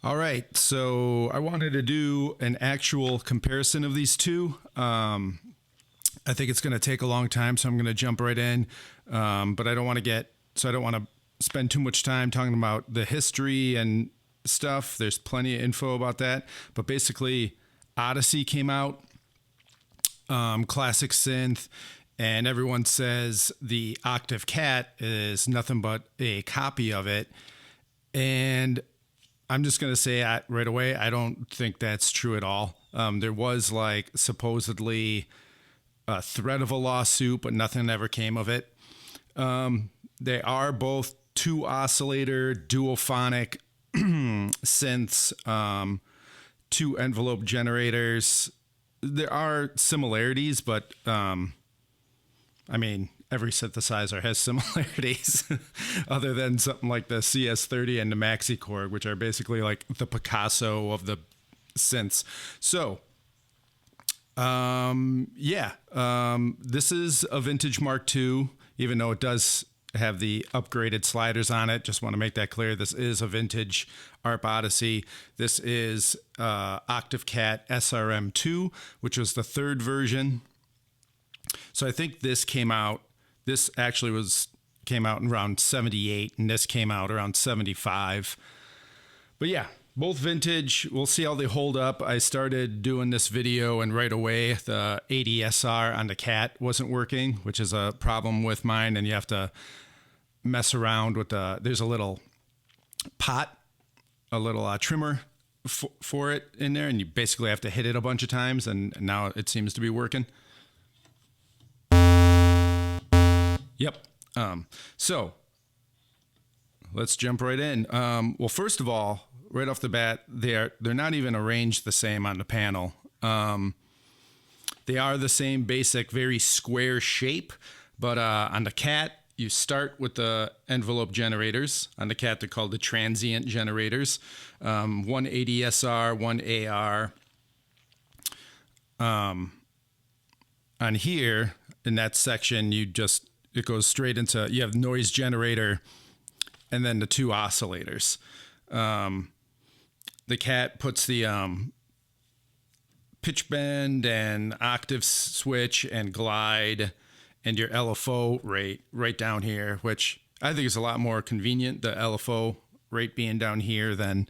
All right, so I wanted to do an actual comparison of these two. I think it's going to take a long time, so I'm going to jump right in. But I don't want to spend too much time talking about the history and stuff. There's plenty of info about that. But basically, Odyssey came out, classic synth, and everyone says the Octave Cat is nothing but a copy of it. And I'm just going to say right away, I don't think that's true at all. There was like supposedly a threat of a lawsuit, but nothing ever came of it. They are both two oscillator, duophonic synths, two envelope generators. There are similarities, but I mean, every synthesizer has similarities other than something like the CS30 and the MaxiChord, which are basically like the Picasso of the synths. So, this is a vintage Mark II, even though it does have the upgraded sliders on it. Just want to make that clear. This is a vintage ARP Odyssey. This is Octave Cat SRM2, which was the third version. So I think this came out in around 78, and this came out around 75. But yeah, both vintage. We'll see how they hold up. I started doing this video, and right away the ADSR on the Cat wasn't working, which is a problem with mine, and you have to mess around with there's a little pot, a little trimmer for it in there, and you basically have to hit it a bunch of times, and now it seems to be working. Yep. So let's jump right in. Well, first of all, right off the bat, they're not even arranged the same on the panel. They are the same basic, very square shape, but on the Cat, you start with the envelope generators. On the Cat, they're called the transient generators. One ADSR, one AR. On here, in that section, it goes straight into, you have noise generator and then the two oscillators. The Cat puts the pitch bend and octave switch and glide and your LFO rate right down here, which I think is a lot more convenient, the LFO rate being down here than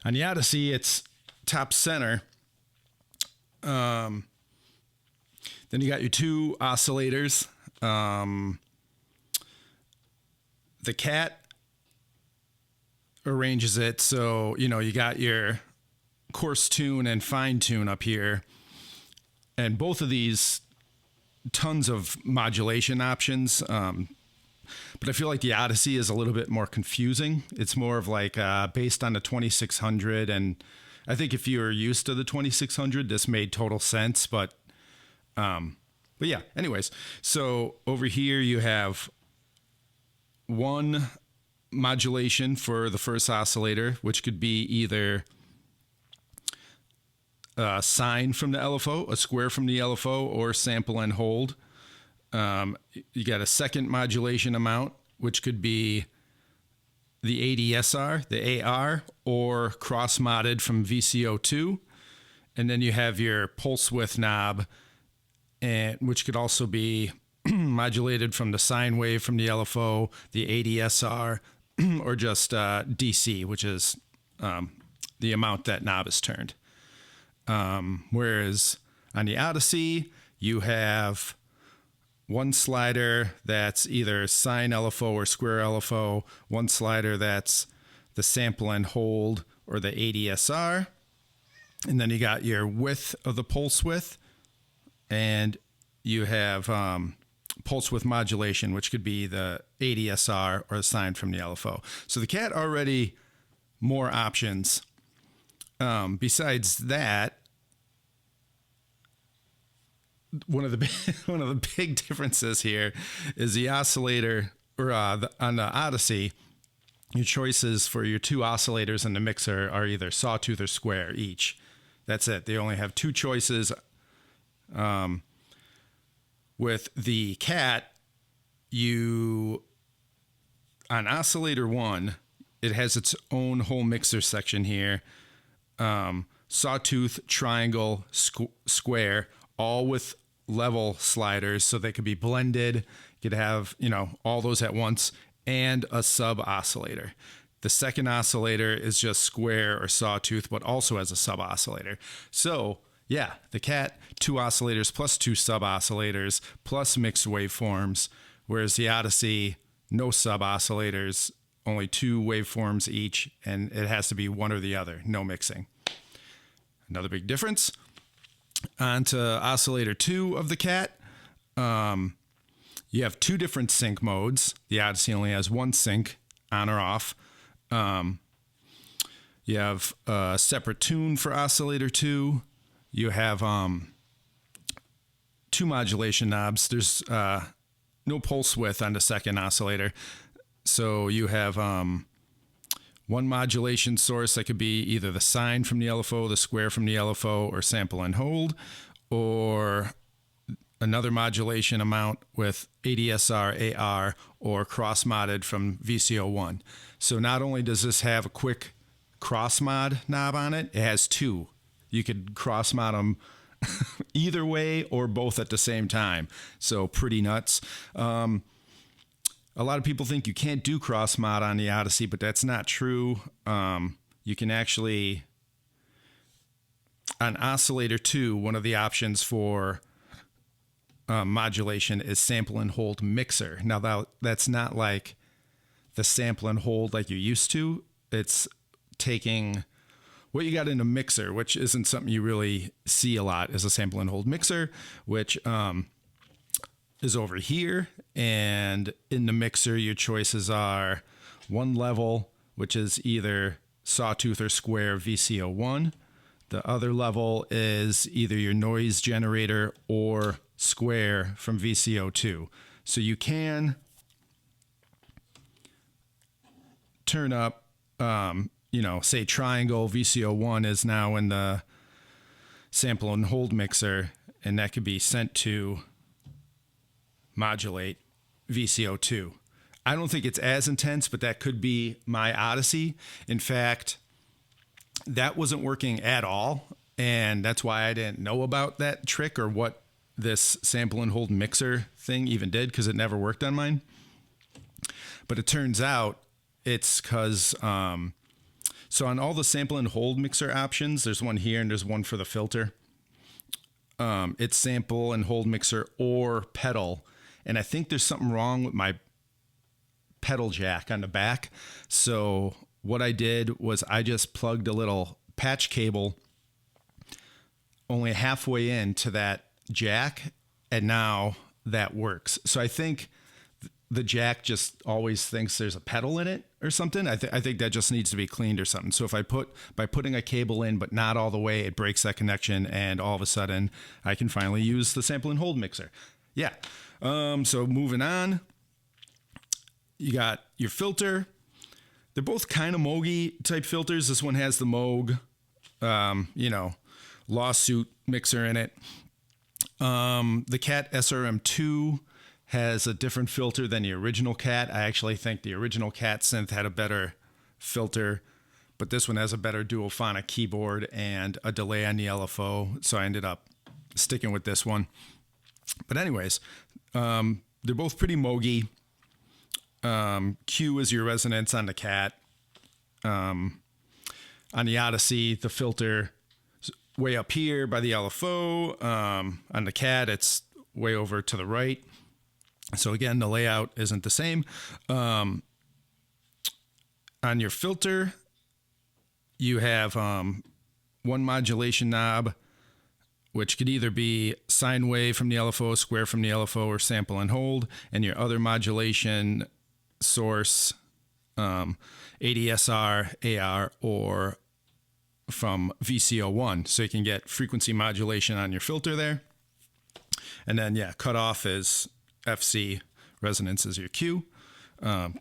on the Odyssey. It's top center. Then you got your two oscillators. The Cat arranges it so, you got your coarse tune and fine tune up here. And both of these, tons of modulation options. But I feel like the Odyssey is a little bit more confusing. It's more of like based on the 2600. And I think if you're used to the 2600, this made total sense. But yeah, anyways, so over here you have one modulation for the first oscillator, which could be either a sine from the LFO, a square from the LFO, or sample and hold. You got a second modulation amount, which could be the ADSR, the AR, or cross-modded from VCO2. And then you have your pulse width knob, which could also be modulated from the sine wave from the LFO, the ADSR, or just DC, which is the amount that knob is turned. Whereas on the Odyssey, you have one slider that's either sine LFO or square LFO, one slider that's the sample and hold or the ADSR, and then you got your width of the pulse width, and you have pulse width modulation, which could be the ADSR or the sine from the LFO. So the Cat already more options. Besides that, one of the big differences here is the oscillator, or on the Odyssey, your choices for your two oscillators in the mixer are either sawtooth or square each. That's it. They only have two choices. With the Cat, on oscillator 1, it has its own whole mixer section here. Sawtooth, triangle, square, all with level sliders, so they could be blended. You could have, all those at once, and a sub oscillator. The second oscillator is just square or sawtooth, but also has a sub oscillator. So yeah, the Cat, 2 oscillators plus 2 sub oscillators plus mixed waveforms, whereas the Odyssey, no sub oscillators, only 2 waveforms each, and it has to be one or the other, no mixing. Another big difference. On to oscillator 2 of the Cat. You have 2 different sync modes. The Odyssey only has 1 sync, on or off. You have a separate tune for oscillator 2. You have 2 modulation knobs. There's no pulse width on the second oscillator. So you have 1 modulation source that could be either the sine from the LFO, the square from the LFO, or sample and hold, or another modulation amount with ADSR, AR, or cross-modded from VCO1. So not only does this have a quick cross-mod knob on it, it has 2. You could cross-mod them either way or both at the same time. So pretty nuts. A lot of people think you can't do cross-mod on the Odyssey, but that's not true. You can actually, on oscillator 2, one of the options for modulation is sample and hold mixer. Now that's not like the sample and hold like you used to. It's taking what you got in a mixer, which isn't something you really see a lot, is a sample and hold mixer, which is over here. And in the mixer, your choices are 1 level, which is either sawtooth or square VCO1. The other level is either your noise generator or square from VCO2. So you can turn up, say triangle VCO1 is now in the sample and hold mixer, and that could be sent to modulate VCO2. I don't think it's as intense, but that could be my Odyssey. In fact, that wasn't working at all, and that's why I didn't know about that trick or what this sample and hold mixer thing even did, because it never worked on mine. But it turns out it's because so on all the sample and hold mixer options, there's one here and there's one for the filter. It's sample and hold mixer or pedal, and I think there's something wrong with my pedal jack on the back. So what I did was I just plugged a little patch cable only halfway into that jack, and now that works. So I think the jack just always thinks there's a pedal in it or something. I think that just needs to be cleaned or something. So if by putting a cable in but not all the way, it breaks that connection, and all of a sudden I can finally use the sample and hold mixer. Yeah. So moving on, you got your filter. They're both kind of Moog type filters. This one has the Moog, lawsuit mixer in it. The Cat SRM2 has a different filter than the original Cat. I actually think the original Cat synth had a better filter, but this one has a better duophonic keyboard and a delay on the LFO, so I ended up sticking with this one. But anyways, they're both pretty Moog. Q is your resonance on the Cat. On the Odyssey, the filter is way up here by the LFO. On the Cat, it's way over to the right. So again, the layout isn't the same. On your filter, you have 1 modulation knob, which could either be sine wave from the LFO, square from the LFO, or sample and hold. And your other modulation source, ADSR, AR, or from VCO1. So you can get frequency modulation on your filter there. And then, cutoff is FC, resonance is your Q.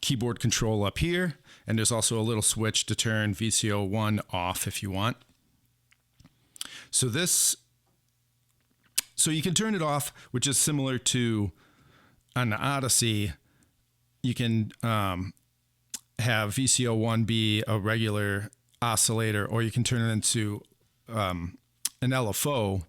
Keyboard control up here. And there's also a little switch to turn VCO1 off if you want. So you can turn it off, which is similar to on the Odyssey. You can have VCO1 be a regular oscillator, or you can turn it into an LFO,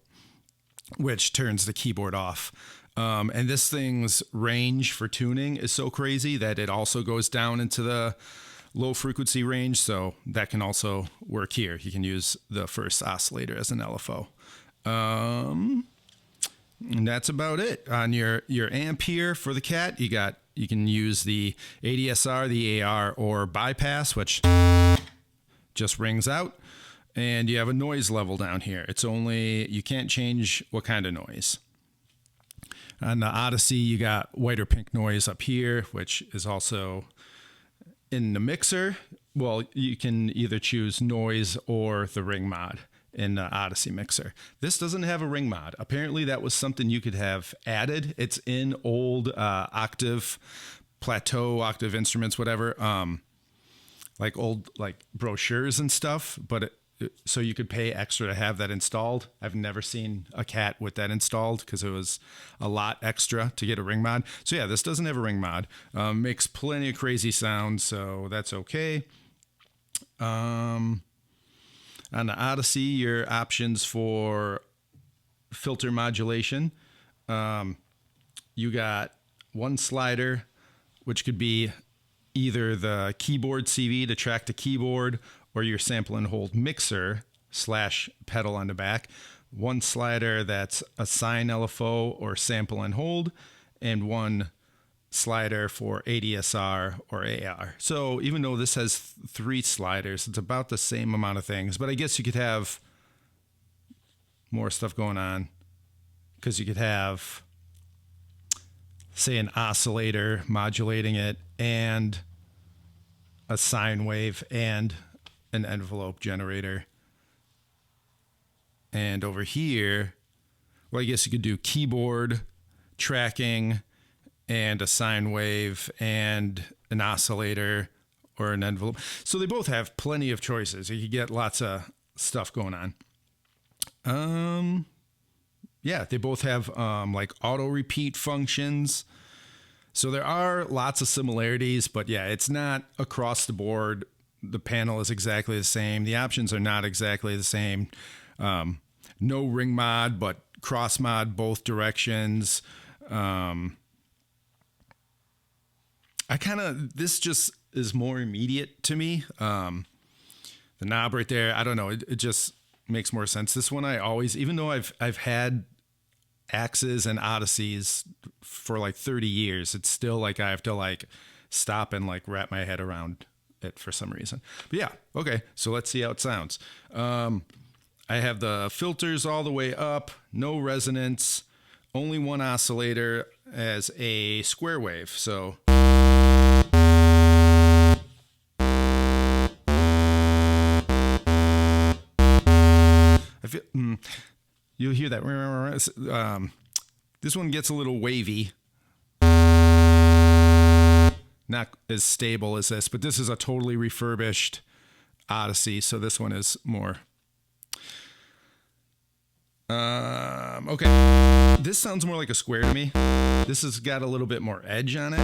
which turns the keyboard off. And this thing's range for tuning is so crazy that it also goes down into the low frequency range. So that can also work here. You can use the first oscillator as an LFO. And that's about it. On your amp here for the Cat, you can use the ADSR, the AR, or bypass, which just rings out. And you have a noise level down here. You can't change what kind of noise. On the Odyssey, you got white or pink noise up here, which is also in the mixer. Well, you can either choose noise or the ring mod in the Odyssey mixer. This doesn't have a ring mod. Apparently that was something you could have added. It's in old Octave Plateau, Octave Instruments, whatever, like old brochures and stuff, but so you could pay extra to have that installed. I've never seen a Cat with that installed because it was a lot extra to get a ring mod. So yeah, this doesn't have a ring mod. Makes plenty of crazy sounds, so that's okay. On the Odyssey, your options for filter modulation, you got one slider, which could be either the keyboard CV to track the keyboard, or your sample and hold mixer / pedal on the back. One slider that's a sine LFO or sample and hold, and one slider for ADSR or AR. So even though this has 3 sliders, it's about the same amount of things, but I guess you could have more stuff going on because you could have, say, an oscillator modulating it and a sine wave and an envelope generator. And over here, well, I guess you could do keyboard tracking and a sine wave and an oscillator or an envelope. So they both have plenty of choices. You could get lots of stuff going on. Yeah, they both have like auto repeat functions. So there are lots of similarities, but yeah, it's not across the board. The panel is exactly the same. The options are not exactly the same. No ring mod, but cross mod both directions. This just is more immediate to me. The knob right there, I don't know. It just makes more sense. This one I always, even though I've had Axes and Odysseys for like 30 years, it's still like I have to like stop and like wrap my head around it for some reason. But yeah, okay, so let's see how it sounds. I have the filters all the way up, no resonance, only one oscillator as a square wave. So I feel you'll hear that. This one gets a little wavy. Not as stable as this, but this is a totally refurbished Odyssey, so this one is more. Okay. This sounds more like a square to me. This has got a little bit more edge on it.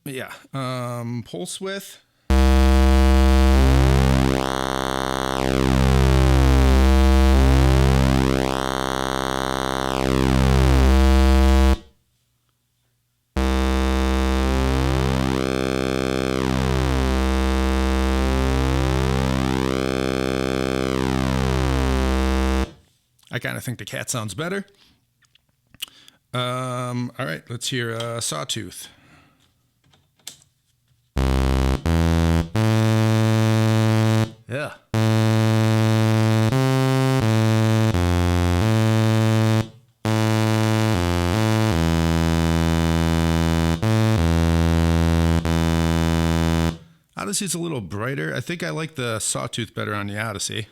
Yeah. Pulse width. I kind of think the Cat sounds better. All right, let's hear Sawtooth. Yeah. Odyssey's a little brighter. I think I like the Sawtooth better on the Odyssey.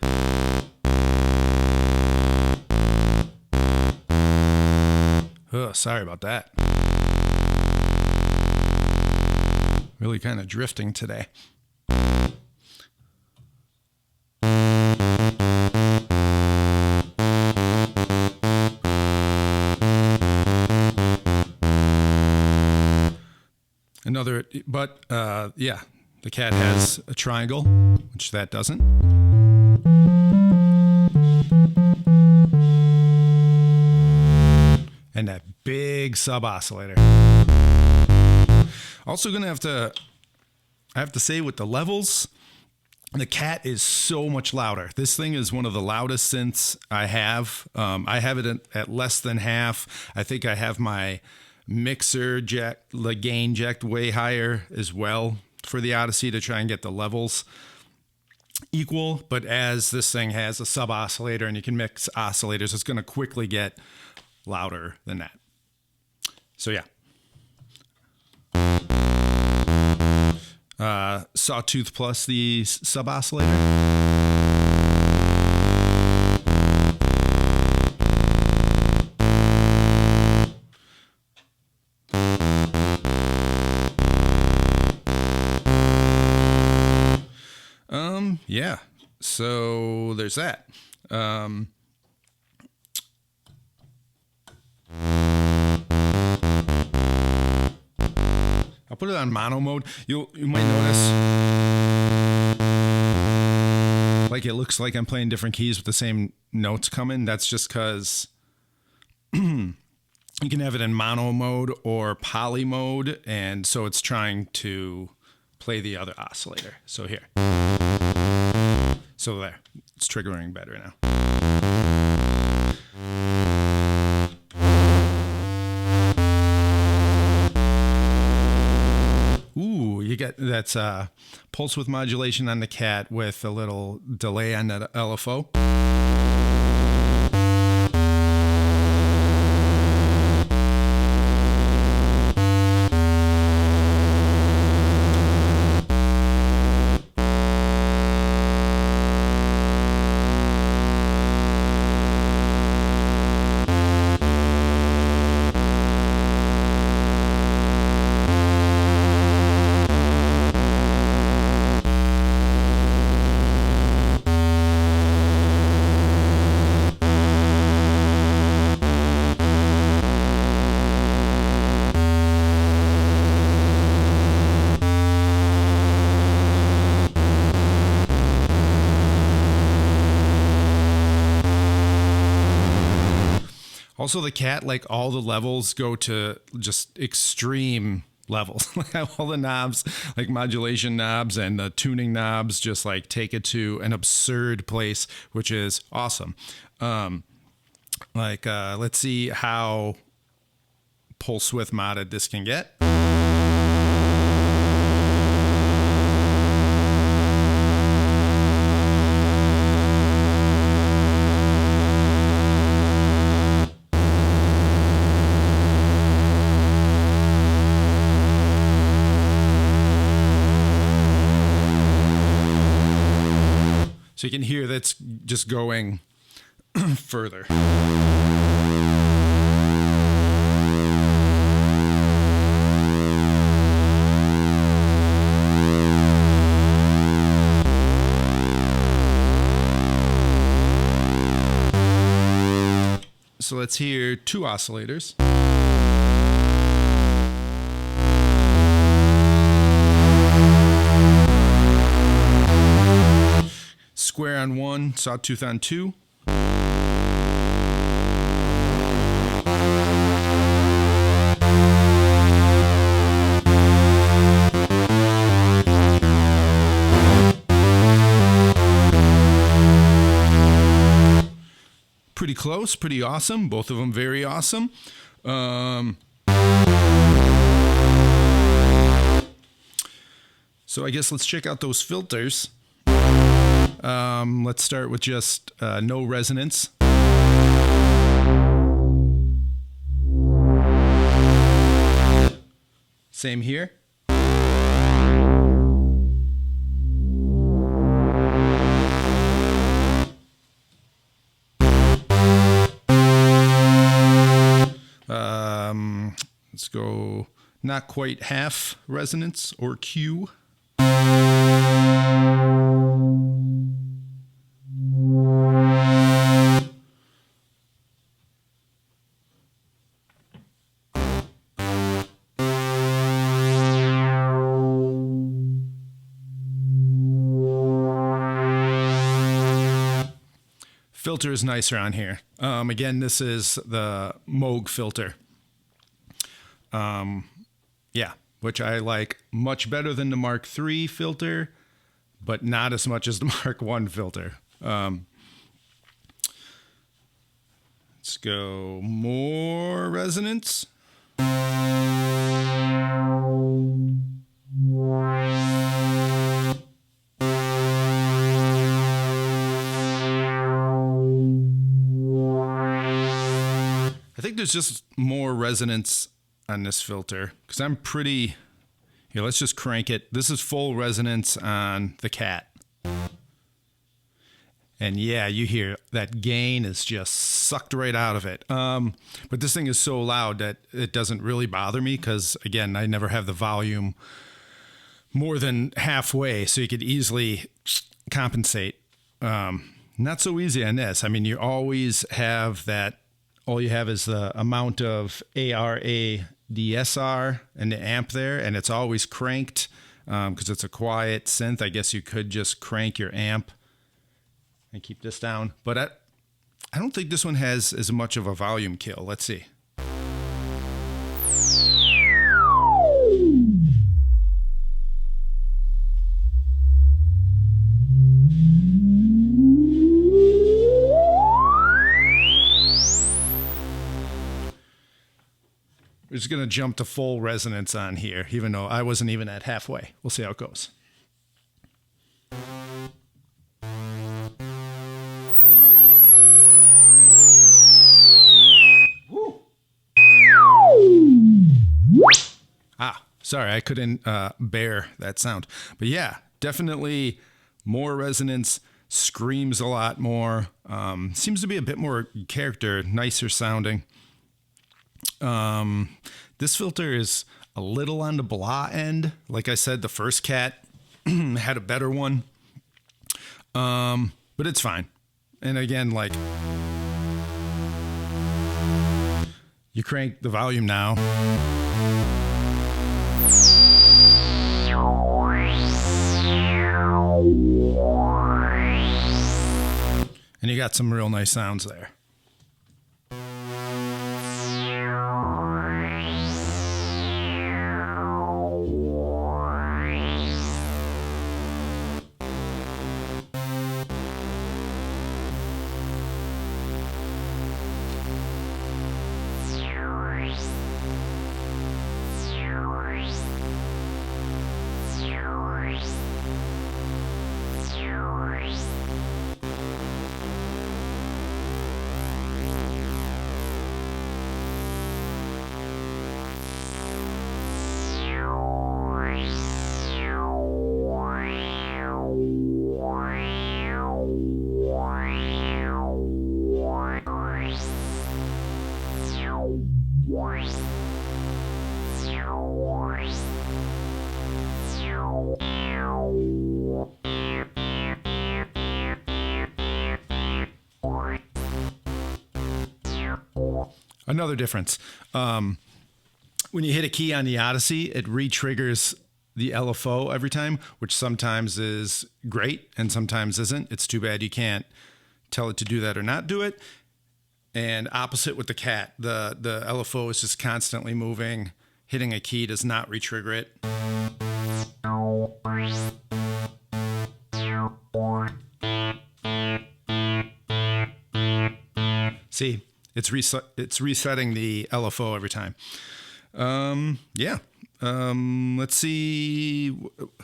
Oh, sorry about that. Really kind of drifting today. Yeah, the Cat has a triangle, which that doesn't. And that big sub oscillator. Also gonna I have to say with the levels, the Cat is so much louder. This thing is one of the loudest synths I have. I have it at less than half. I think I have my mixer jack, the gain jacked way higher as well for the Odyssey to try and get the levels equal. But as this thing has a sub oscillator and you can mix oscillators, it's going to quickly get louder than that. So yeah. Sawtooth plus the sub oscillator. Yeah. So there's that. I'll put it on mono mode. You might notice like it looks like I'm playing different keys with the same notes coming. That's just because you can have it in mono mode or poly mode, and so it's trying to play the other oscillator. So here. So there. It's triggering better now. Ooh, you get that's pulse width modulation on the Cat with a little delay on the LFO. Also, the Cat, like all the levels go to just extreme levels. All the knobs, like modulation knobs and the tuning knobs, just like take it to an absurd place, which is awesome. Let's see how pulse width modded this can get. So you can hear that's just going further. So let's hear two oscillators. Square on one, sawtooth on two. Pretty close, pretty awesome. Both of them very awesome. So I guess let's check out those filters. Let's start with just no resonance. Same here. Let's go not quite half resonance or Q. filter is nicer on here. Again, this is the Moog filter. Yeah, which I like much better than the Mark III filter, but not as much as the Mark I filter. Let's go more resonance. I think there's just more resonance on this filter because I'm pretty... Here, let's just crank it. This is full resonance on the Cat. And yeah, you hear that gain is just sucked right out of it. But this thing is so loud that it doesn't really bother me because, again, I never have the volume more than halfway, so you could easily compensate. Not so easy on this. I mean, you always have that. All you have is the amount of ARADSR and the amp there, and it's always cranked because it's a quiet synth. I guess you could just crank your amp and keep this down. But I don't think this one has as much of a volume kill. Let's see. We're just going to jump to full resonance on here, even though I wasn't even at halfway. We'll see how it goes. Woo. Sorry, I couldn't bear that sound. But yeah, definitely more resonance, screams a lot more. Seems to be a bit more character, nicer sounding. This filter is a little on the blah end. Like I said, the first Cat had a better one. But it's fine. And again, like, you crank the volume now. And you got some real nice sounds there. Another difference. When you hit a key on the Odyssey, it re-triggers the LFO every time, which sometimes is great and sometimes isn't. It's too bad you can't tell it to do that or not do it. And opposite with the Cat, the LFO is just constantly moving. Hitting a key does not re-trigger it. See? It's resetting the LFO every time. Yeah. Let's see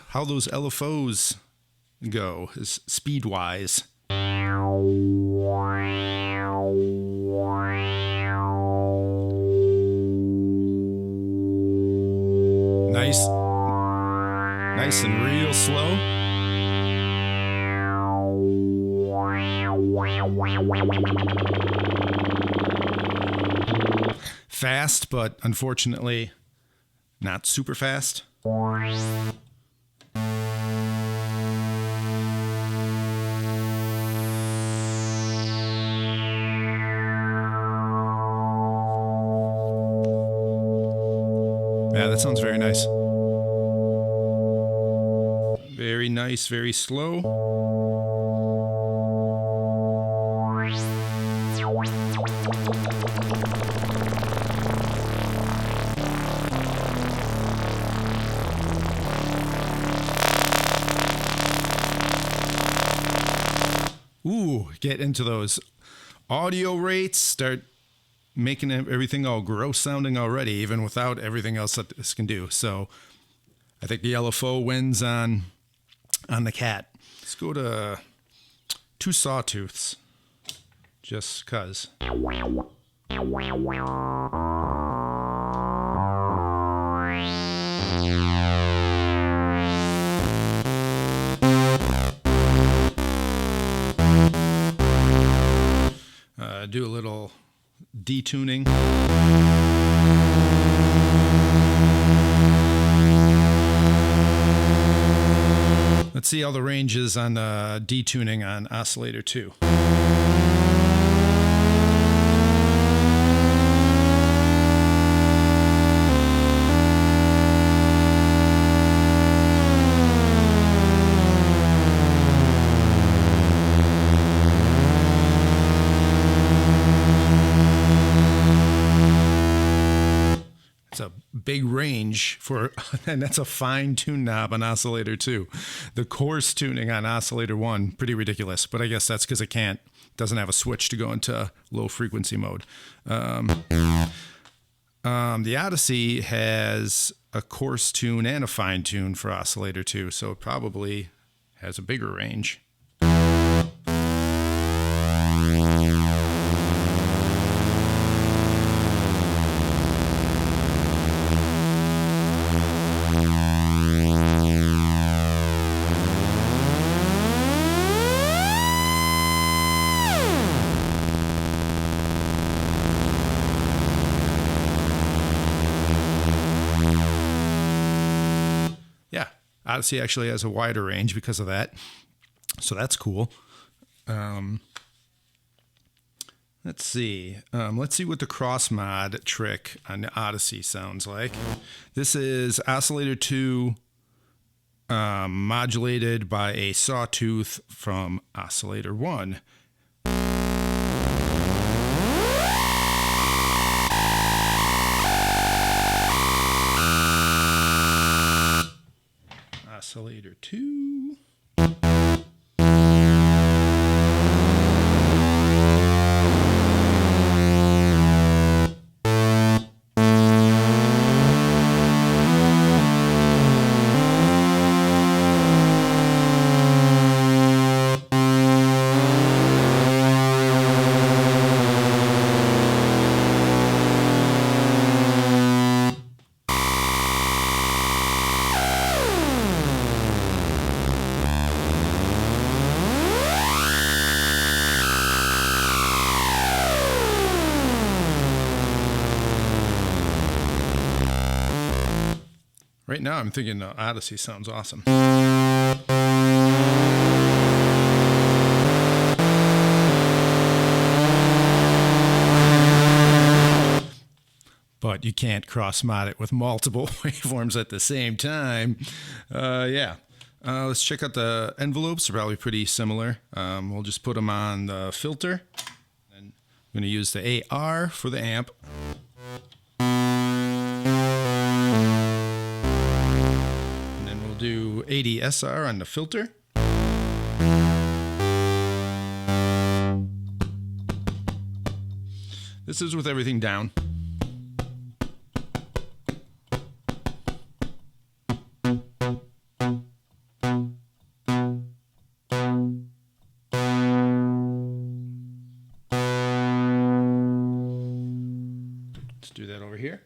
how those LFOs go, speed-wise. Nice and real slow. Fast, but unfortunately not super fast. Yeah, that sounds very nice. Very nice, very slow. Ooh, get into those audio rates, start making everything all gross sounding already, even without everything else that this can do. So I think the LFO wins on the Cat. Let's go to 2 sawtooths, just cause. Do a little detuning. Let's see how the range is on detuning on oscillator 2. It's a big range for, and that's a fine tune knob on oscillator 2. The coarse tuning on oscillator 1, pretty ridiculous, but I guess that's because it doesn't have a switch to go into low frequency mode. The Odyssey has a coarse tune and a fine tune for oscillator 2, so it probably has a bigger range. Yeah, Odyssey actually has a wider range because of that. So that's cool. Let's see. Let's see what the cross mod trick on the Odyssey sounds like. This is oscillator 2 modulated by a sawtooth from oscillator 1. Oscillator 2. Right now, I'm thinking the Odyssey sounds awesome. But you can't cross-mod it with multiple waveforms at the same time. Let's check out the envelopes. They're probably pretty similar. We'll just put them on the filter. And I'm going to use the AR for the amp. Do ADSR on the filter. This is with everything down. Let's do that over here.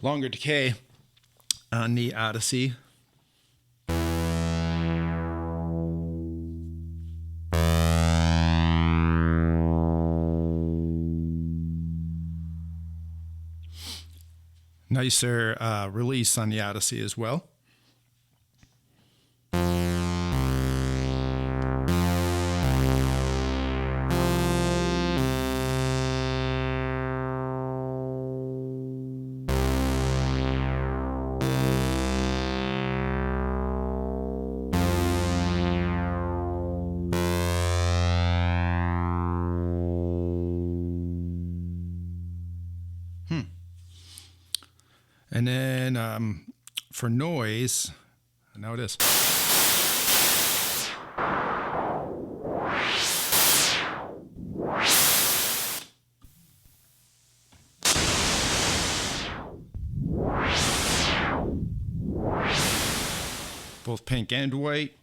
longer decay on the Odyssey. Nicer release on the Odyssey as well. And then for noise, now it is. Both pink and white.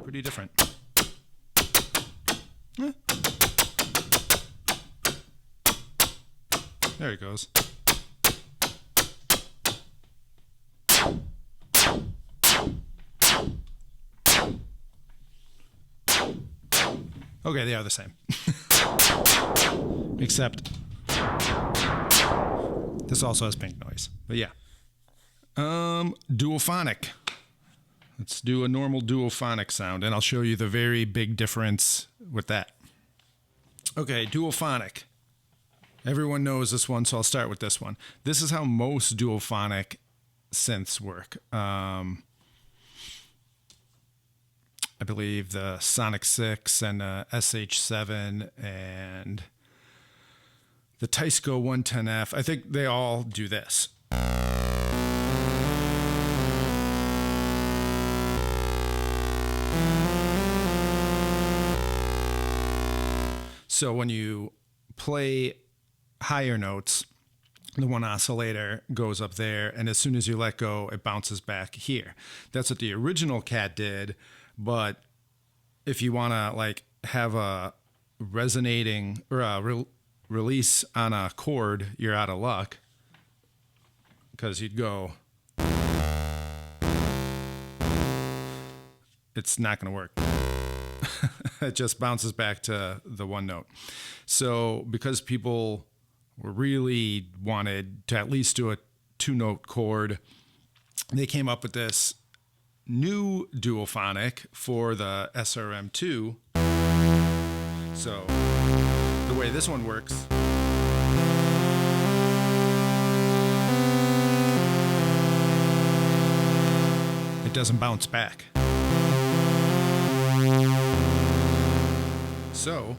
Pretty different. There it goes. Okay, they are the same. Except this also has pink noise. But yeah. Duophonic. Let's do a normal duophonic sound, and I'll show you the very big difference with that. Okay, duophonic. Everyone knows this one, so I'll start with this one. This is how most duophonic synths work. I believe the Sonic 6 and the SH7 and the Teisco 110F, I think they all do this. So when you play higher notes, the one oscillator goes up there, and as soon as you let go, it bounces back here. That's what the original Cat did, but if you want to like have a resonating or a release on a chord, you're out of luck, because you'd go, it's not going to work. It just bounces back to the one note. So because people really wanted to at least do a 2-note chord, they came up with this new duophonic for the SRM2. So the way this one works, it doesn't bounce back. So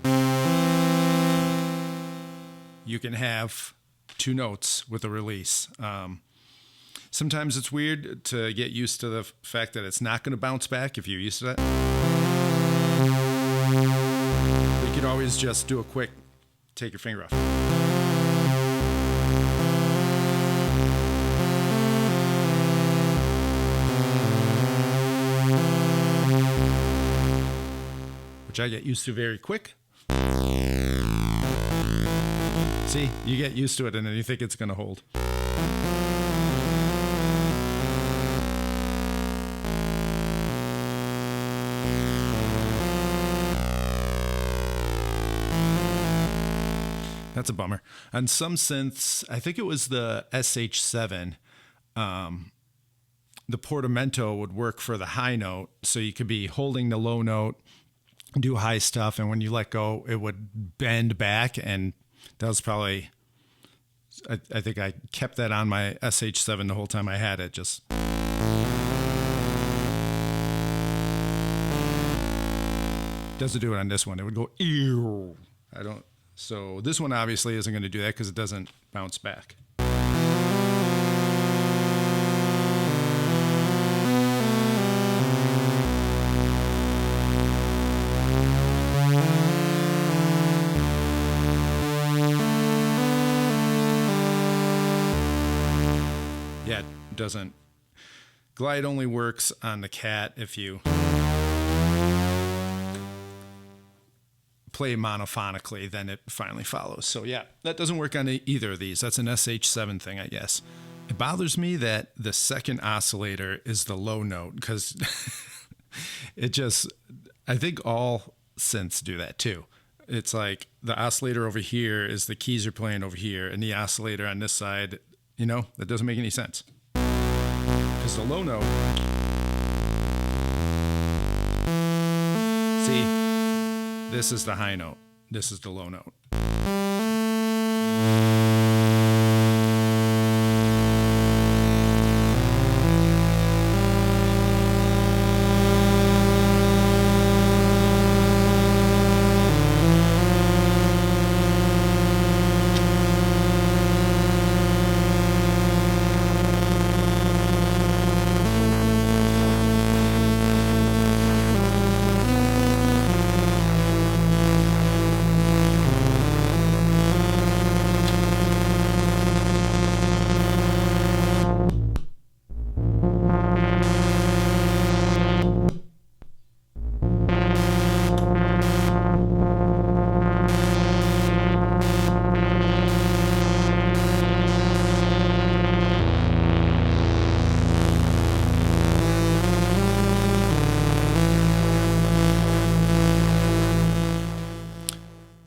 you can have 2 notes with a release. Sometimes it's weird to get used to the fact that it's not going to bounce back if you're used to that. You could always just do a quick take your finger off. Which I get used to very quick. See, you get used to it and then you think it's going to hold. That's a bummer. On some synths, I think it was the SH7, the portamento would work for the high note, so you could be holding the low note, do high stuff, and when you let go, it would bend back, and that was probably, I think I kept that on my SH7 the whole time I had it, just. Doesn't do it on this one. It would go, ew. So this one obviously isn't going to do that because it doesn't bounce back. doesn't. Glide only works on the Cat if you play monophonically, then it finally follows. So yeah, that doesn't work on either of these. That's an SH7 thing, I guess. It bothers me that the second oscillator is the low note because I think all synths do that too. It's like the oscillator over here is the keys are playing over here, and the oscillator on this side, that doesn't make any sense. Because the low note, see, this is the high note, this is the low note.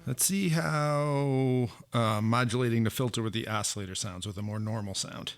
Let's see how modulating the filter with the oscillator sounds with a more normal sound.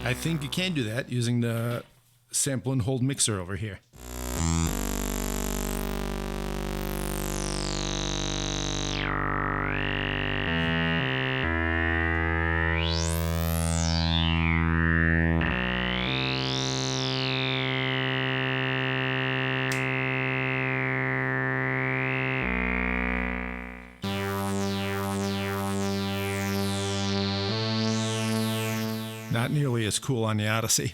I think you can do that using the sample and hold mixer over here. Not nearly as cool on the Odyssey.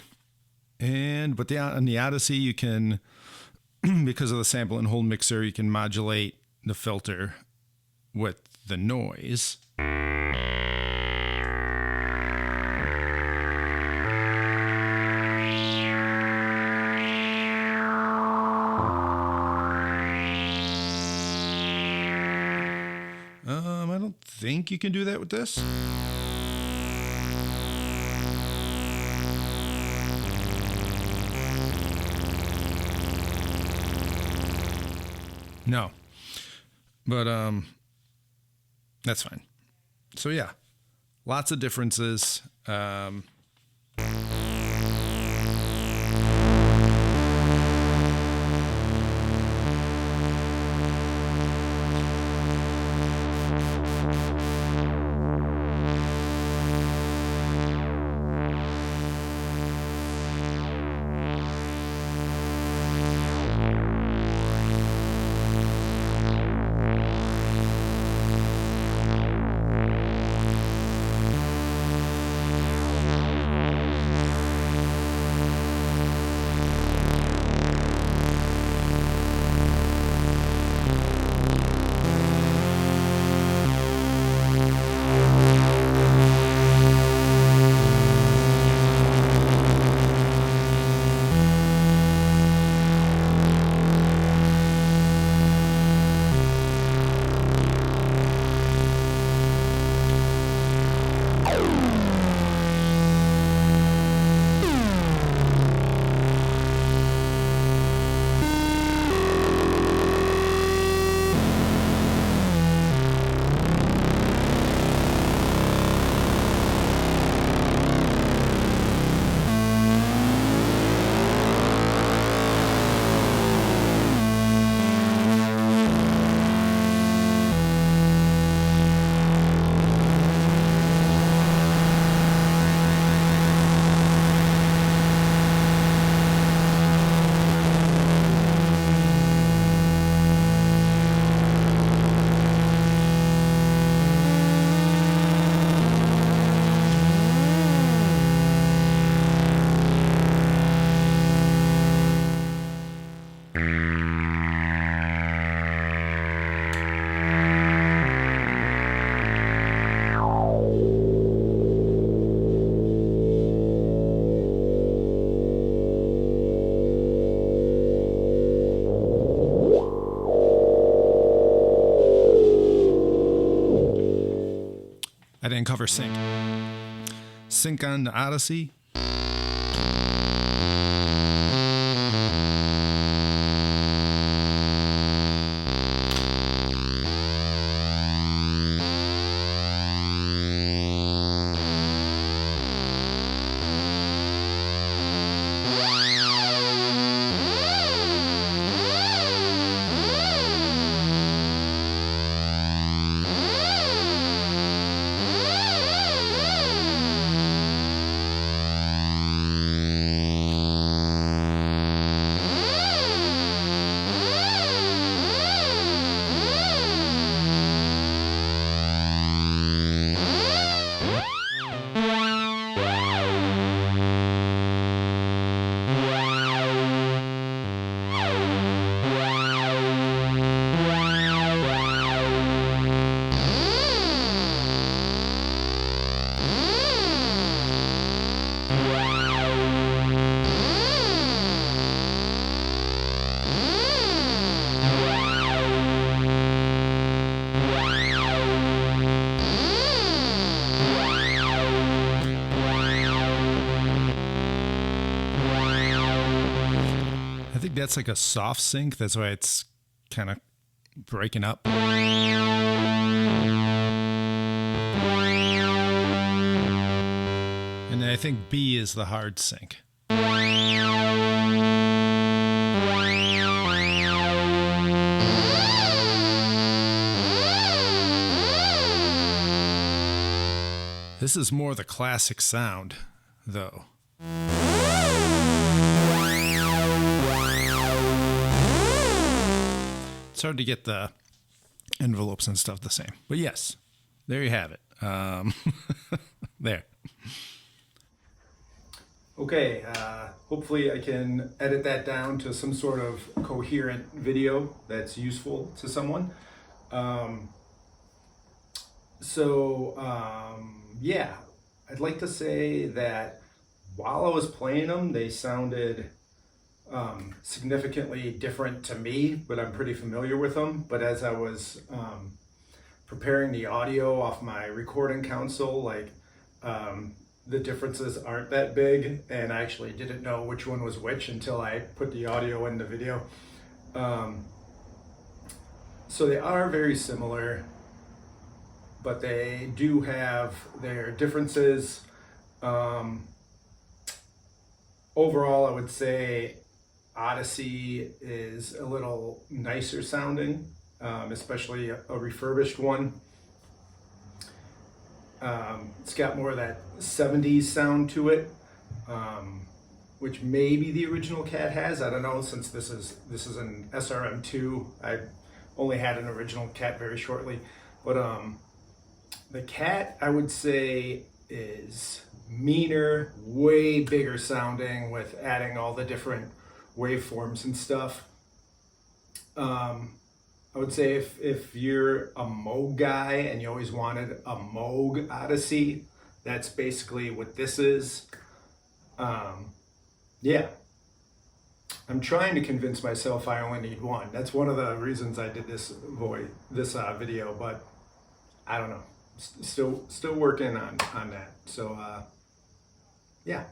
But on the Odyssey, you can, because of the sample and hold mixer, you can modulate the filter with the noise. I don't think you can do that with this. No, but that's fine. So yeah, lots of differences. and cover sync. Sync on the Odyssey. I think that's like a soft sync. That's why it's kind of breaking up. And then I think B is the hard sync. This is more the classic sound, though. It's hard to get the envelopes and stuff the same. But yes, there you have it. There. Okay, hopefully I can edit that down to some sort of coherent video that's useful to someone. Yeah, I'd like to say that while I was playing them, they sounded significantly different to me, but I'm pretty familiar with them. But as I was preparing the audio off my recording console, the differences aren't that big, and I actually didn't know which one was which until I put the audio in the video. So they are very similar, but they do have their differences. Overall, I would say Odyssey is a little nicer sounding, especially a refurbished one. It's got more of that 70s sound to it, which maybe the original Cat has. I don't know, since this is an SRM2. I only had an original Cat very shortly, but the Cat, I would say, is meaner, way bigger sounding with adding all the different waveforms and stuff. I would say if you're a Moog guy and you always wanted a Moog Odyssey, that's basically what this is. Yeah. I'm trying to convince myself I only need one. That's one of the reasons I did this video, but I don't know. Still working on that. So yeah.